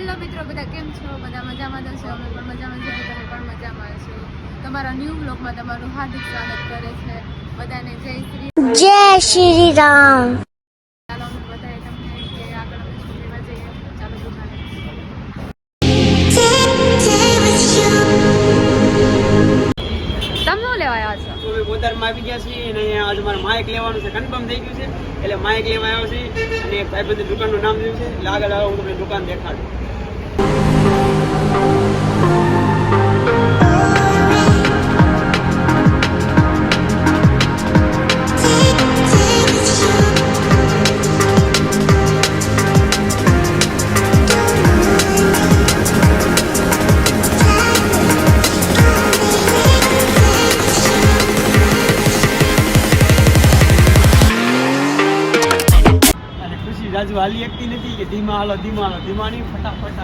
Hello મિત્રો, બધા કેમ છો? બધા મજામાં જ હશે. અમે પણ મજામાં છીએ, તમે પણ મજામાં છો. તમારા ન્યૂ બ્લોગમાં તમારું હાર્દિક સ્વાગત કરે છે. બધાને જય શ્રી રામ. ચાલો અમે બધાએ તમને કે આગળ અમે શું લેવા જઈએ. ચાલો દુકાને. તમે શું લેવા આવ્યા છો? તો અમે બોદારમાં આવી ગયા છીએ અને અહીંયા આજે મારે માઇક લેવાનું છે, કન્ફર્મ થઈ ગયું છે. એટલે માઇક લેવા આવ્યો છે અને એક ભાઈબંધની દુકાનનું નામ દીધું છે. એટલે આગળ આવો હું તમને દુકાન દેખાડું. રાજુ હાલી એકતી નથી કે ધીમા હાલો ધીમા હાલો, ધીમા નહીં ફટાફટ.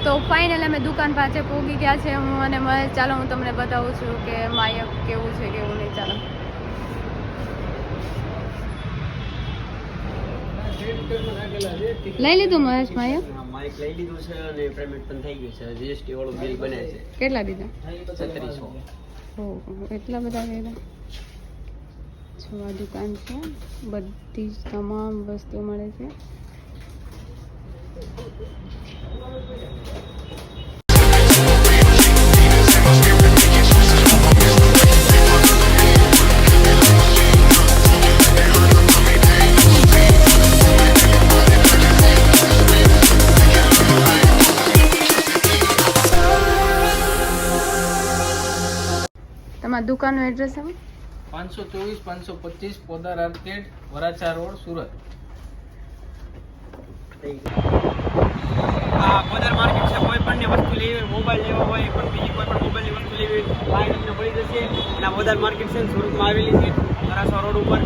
તો ફાઇનલ અમે દુકાન પાસે પહોંચી ગયા છે. હું અને મહેશ. ચાલો હું તમને બતાવું છું કે માયક કેવું છે કેવું નહીં. ચાલો લઈ લીધું મહેશ માયક? માઇક લઈ લીધું છે અને પેમેન્ટ પણ થઈ ગયું છે. જીએસટી વાળું બિલ બને છે. કેટલા દીધા? 3600. ઓહ, એટલા બધા લીધા. જો આ દુકાન છે, બધી જ તમામ વસ્તુ મળે છે. તમારી દુકાનનું એડ્રેસ આવે? 524 525 પોદાર આર્કેડ, વરાછા રોડ, સુરત. આ બોદર માર્કેટ છે. કોઈ પણ વસ્તુ લેવી હોય, મોબાઈલ લેવો હોય, પણ બીજી કોઈ પણ મોબાઈલની વસ્તુ લેવી હોય, આ તમને મળી જશે. અને આ બોદર માર્કેટ છે, સુરતમાં આવેલી છે, વરાછા રોડ ઉપર.